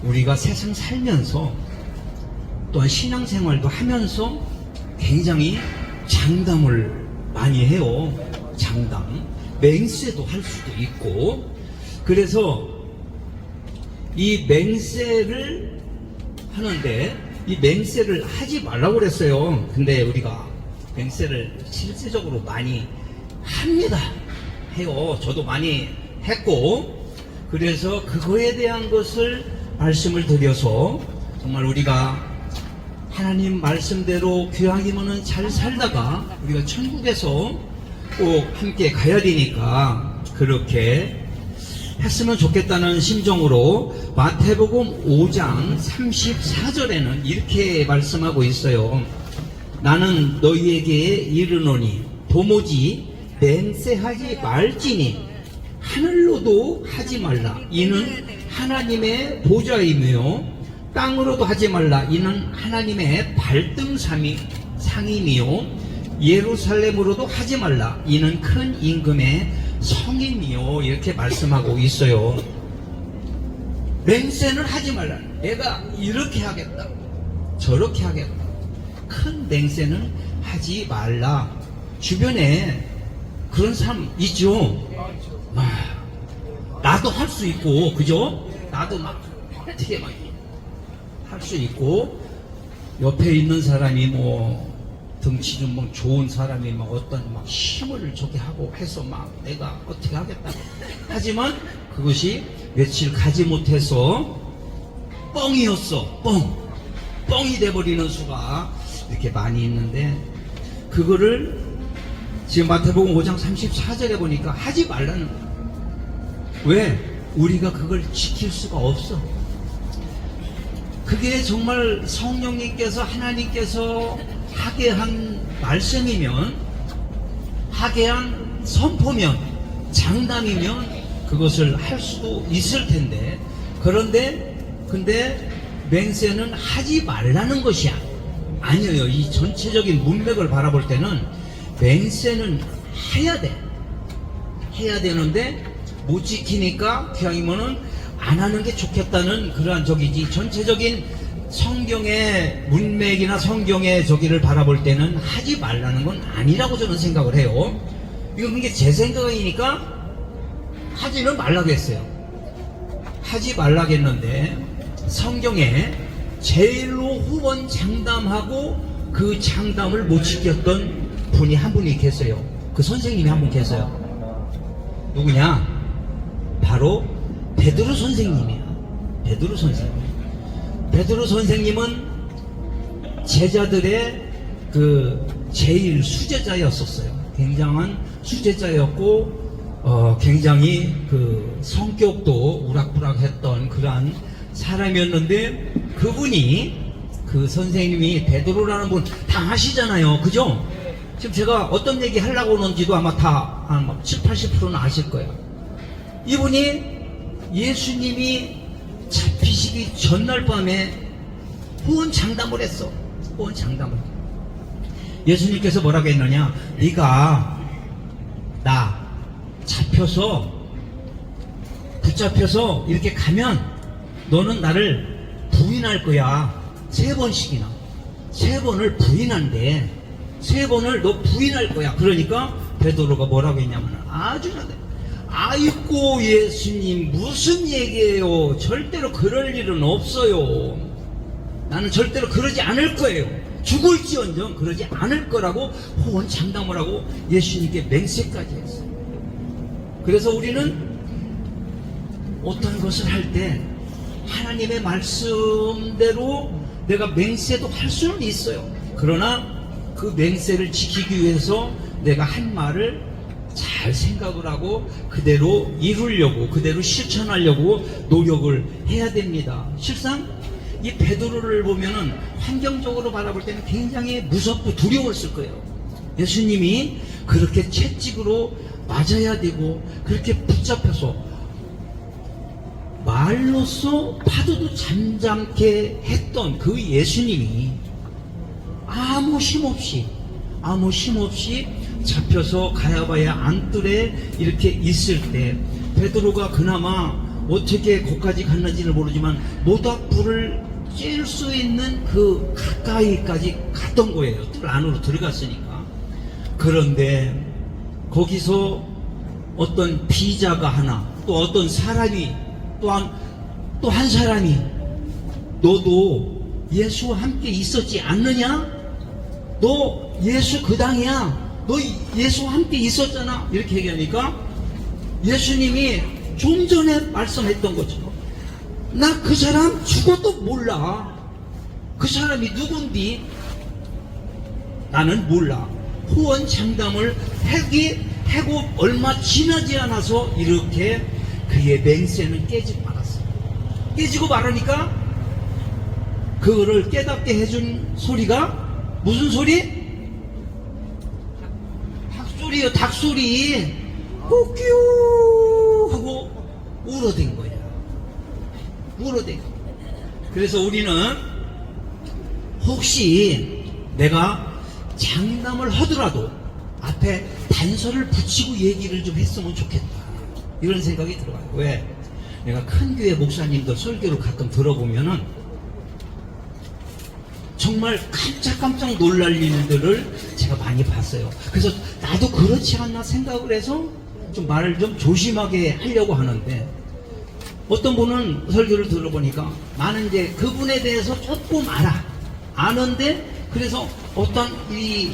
우리가 세상 살면서 또한 신앙생활도 하면서 굉장히 장담을 많이 해요. 장담. 맹세도 할 수도 있고. 그래서 이 맹세를 하는데 이 맹세를 하지 말라고 그랬어요. 근데 우리가 맹세를 실질적으로 많이 합니다. 해요. 저도 많이 했고. 그래서 그거에 대한 것을 말씀을 드려서 정말 우리가 하나님 말씀대로 귀하기만은 잘 살다가 우리가 천국에서 꼭 함께 가야 되니까 그렇게 했으면 좋겠다는 심정으로 마태복음 5장 34절에는 이렇게 말씀하고 있어요. 나는 너희에게 이르노니 도무지 맹세하지 말지니 하늘로도 하지 말라. 이는 하나님의 보좌이며 땅으로도 하지 말라. 이는 하나님의 발등상이며 예루살렘으로도 하지 말라. 이는 큰 임금의 성임이요. 이렇게 말씀하고 있어요. 맹세는 하지 말라. 내가 이렇게 하겠다. 저렇게 하겠다. 큰 맹세는 하지 말라. 주변에 그런 사람 있죠. 나도 할 수 있고, 그죠? 나도 막 어떻게 막 할 수 있고, 옆에 있는 사람이 뭐 덩치 좀 뭐 좋은 사람이 막 어떤 막 힘을 저기 하고 해서 막 내가 어떻게 하겠다. 하지만 그것이 며칠 가지 못해서 뻥이었어. 뻥이 돼버리는 수가 이렇게 많이 있는데, 그거를 지금 마태복음 5장 34절에 보니까 하지 말라는 거야. 왜? 우리가 그걸 지킬 수가 없어. 그게 정말 성령님께서 하나님께서 하게 한 말씀이면, 하게 한 선포면, 장담이면 그것을 할 수도 있을 텐데, 근데 맹세는 하지 말라는 것이야. 아니에요. 이 전체적인 문맥을 바라볼 때는 맹세는 해야 돼. 해야 되는데 못 지키니까 기왕이면은 안 하는 게 좋겠다는 그러한 적이지, 전체적인 성경의 문맥이나 성경의 저기를 바라볼 때는 하지 말라는 건 아니라고 저는 생각을 해요. 이거 그게 제 생각이니까 하지는 말라고 했어요. 하지 말라고 했는데 성경에 제일로 후원 장담하고 그 장담을 못 지켰던 분이 한 분이 계세요. 그 선생님이 한 분 계세요. 누구냐? 바로 베드로 선생님이야. 베드로 선생님. 베드로 선생님은 제자들의 그 제일 수제자였었어요. 굉장한 수제자였고, 굉장히 그 성격도 우락부락했던 그러한 사람이었는데, 그분이, 그 선생님이 베드로라는 분 다 아시잖아요. 그죠? 지금 제가 어떤 얘기 하려고 하는지도 아마 다 한 70, 80%는 아실 거예요. 이분이 예수님이 잡히시기 전날 밤에 후원 장담을 했어. 후원 장담을. 예수님께서 뭐라고 했느냐? 네가 나 붙잡혀서 이렇게 가면 너는 나를 부인할 거야. 3번씩이나. 3번을 부인한대. 3번을 너 부인할 거야. 그러니까 베드로가 뭐라고 했냐면 아주 나대. 아이고 예수님 무슨 얘기예요. 절대로 그럴 일은 없어요. 나는 절대로 그러지 않을 거예요. 죽을지언정 그러지 않을 거라고 호언 장담을 하고 예수님께 맹세까지 했어요. 그래서 우리는 어떤 것을 할 때 하나님의 말씀대로 내가 맹세도 할 수는 있어요. 그러나 그 맹세를 지키기 위해서 내가 한 말을 잘 생각을 하고 그대로 이루려고, 그대로 실천하려고 노력을 해야 됩니다. 실상 이 베드로를 보면은 환경적으로 바라볼 때는 굉장히 무섭고 두려웠을 거예요. 예수님이 그렇게 채찍으로 맞아야 되고 그렇게 붙잡혀서 말로써 파도도 잠잠케 했던 그 예수님이 아무 힘없이 잡혀서 가야바야 안뜰에 이렇게 있을 때 베드로가 그나마 어떻게 거기까지 갔는지는 모르지만 모닥불을 쬐을 수 있는 그 가까이까지 갔던 거예요. 뜰 안으로 들어갔으니까. 그런데 거기서 어떤 비자가 하나, 또 어떤 사람이, 또 한 사람이, 너도 예수와 함께 있었지 않느냐? 너 예수 그 당이야. 너 예수와 함께 있었잖아. 이렇게 얘기하니까 예수님이 좀 전에 말씀했던 것처럼 나 그 사람 죽어도 몰라. 그 사람이 누군디? 나는 몰라. 호언장담을 하고 얼마 지나지 않아서 이렇게 그의 맹세는 깨지고 말았어요. 깨지고 말하니까 그거를 깨닫게 해준 소리가 무슨 소리? 닭소리요, 닭소리. 꼬끼우 하고 울어댄 거야. 울어댄 거야. 그래서 우리는 혹시 내가 장담을 하더라도 앞에 단서를 붙이고 얘기를 좀 했으면 좋겠다, 이런 생각이 들어요. 왜? 내가 큰 교회 목사님들 설교를 가끔 들어보면은 정말 깜짝깜짝 놀랄 일들을 제가 많이 봤어요. 그래서 나도 그렇지 않나 생각을 해서 좀 말을 좀 조심하게 하려고 하는데, 어떤 분은 설교를 들어보니까 나는 이제 그분에 대해서 조금 아는데, 그래서 어떤 이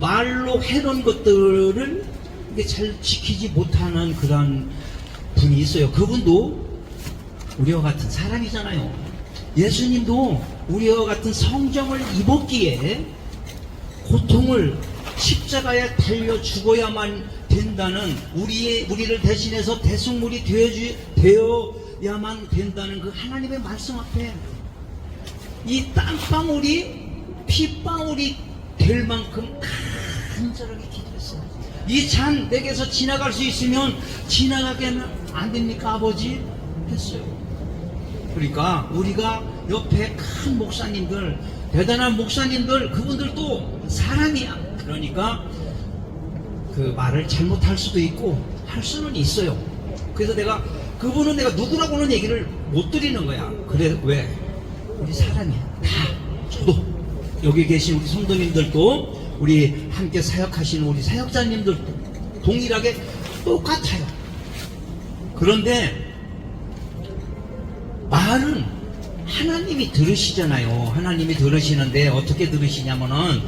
말로 해놓은 것들을 이게 잘 지키지 못하는 그런 분이 있어요. 그분도 우리와 같은 사람이잖아요. 예수님도 우리와 같은 성정을 입었기에 고통을 십자가에 달려 죽어야만 된다는, 우리를 대신해서 대속물이 되어야만 된다는 그 하나님의 말씀 앞에 이 땀방울이 핏방울이 될 만큼 간절하게 기도했어요. 이 잔 내게서 지나갈 수 있으면 지나가게 하면 안 됩니까, 아버지? 했어요. 그러니까 우리가 옆에 큰 목사님들, 대단한 목사님들, 그분들도 사람이야. 그러니까 그 말을 잘못할 수도 있고 할 수는 있어요. 그래서 그분은 내가 누구라고는 얘기를 못 드리는 거야. 그래, 왜? 우리 사람이야. 다. 저도, 여기 계신 우리 성도님들도, 우리 함께 사역하시는 우리 사역자님들도 동일하게 똑같아요. 그런데 말은 하나님이 들으시잖아요. 하나님이 들으시는데 어떻게 들으시냐면은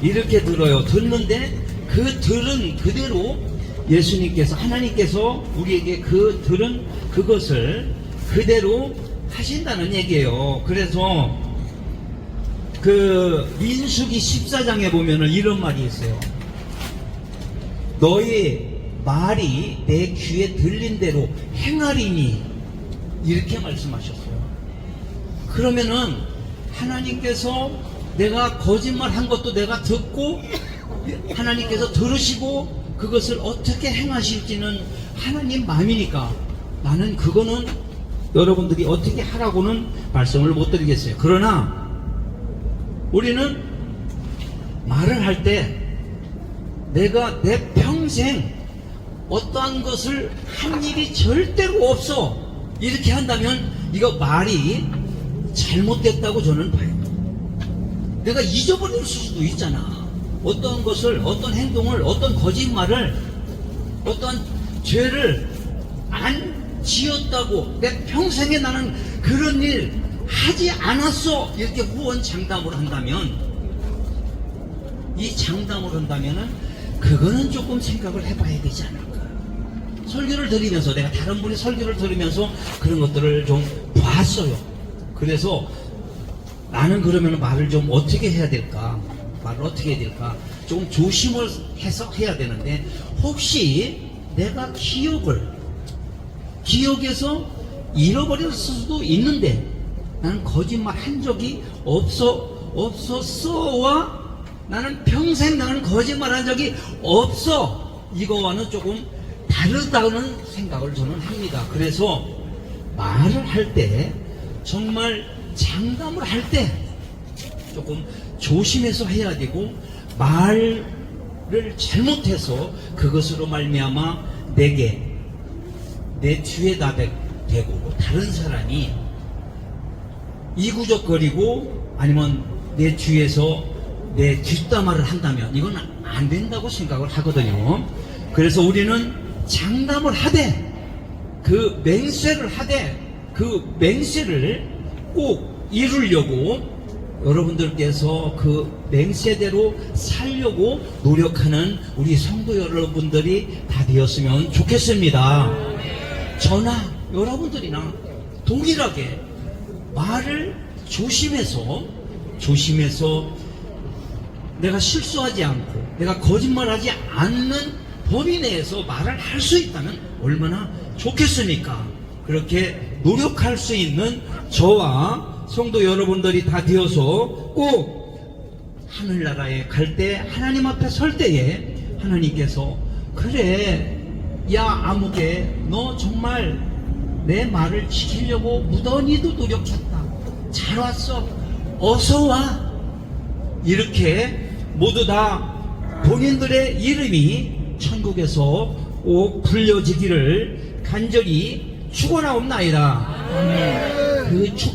이렇게 들어요. 듣는데 그 들은 그대로 예수님께서, 하나님께서 우리에게 그 들은 그것을 그대로 하신다는 얘기예요. 그래서 그 민수기 14장에 보면은 이런 말이 있어요. 너의 말이 내 귀에 들린 대로 행하리니, 이렇게 말씀하셨어요. 그러면은 하나님께서 내가 거짓말 한 것도 내가 듣고 하나님께서 들으시고 그것을 어떻게 행하실지는 하나님 마음이니까 나는 그거는 여러분들이 어떻게 하라고는 말씀을 못 드리겠어요. 그러나 우리는 말을 할 때 내가 내 평생 어떠한 것을 한 일이 절대로 없어, 이렇게 한다면 이거 말이 잘못됐다고 저는 봐요. 내가 잊어버릴 수도 있잖아. 어떤 것을, 어떤 행동을, 어떤 거짓말을, 어떤 죄를 안 지었다고 내 평생에 나는 그런 일 하지 않았어, 이렇게 후원장담을 한다면, 이 장담을 한다면은 그거는 조금 생각을 해봐야 되지 않을까. 설교를 들으면서, 내가 다른 분의 설교를 들으면서 그런 것들을 좀 봤어요. 그래서 나는 그러면 말을 좀 어떻게 해야 될까, 말을 어떻게 해야 될까, 조금 조심을 해서 해야 되는데, 혹시 내가 기억에서 잃어버렸을 수도 있는데 나는 거짓말 한 적이 없었어와 나는 평생 나는 거짓말 한 적이 없어, 이거와는 조금 다르다는 생각을 저는 합니다. 그래서 말을 할 때, 정말 장담을 할 때 조금 조심해서 해야 되고, 말을 잘못해서 그것으로 말미암아 내게, 내 뒤에다 되고 다른 사람이 이구적거리고 아니면 내 주위에서 내 뒷담화를 한다면 이건 안 된다고 생각을 하거든요. 그래서 우리는 장담을 하되 그 맹세를 하되 그 맹세를 꼭 이루려고 여러분들께서 그 맹세대로 살려고 노력하는 우리 성도 여러분들이 다 되었으면 좋겠습니다. 저나 여러분들이나 동일하게 말을 조심해서 내가 실수하지 않고 내가 거짓말하지 않는 범위 내에서 말을 할 수 있다면 얼마나 좋겠습니까? 그렇게 노력할 수 있는 저와 성도 여러분들이 다 되어서 꼭 하늘나라에 갈 때 하나님 앞에 설 때에 하나님께서 그래 야 아무개 너 정말 내 말을 지키려고 무던히도 노력했다. 잘 왔어. 어서 와. 이렇게 모두 다 본인들의 이름이 천국에서 꼭 불려지기를 간절히 축원하옵나이다. 그 축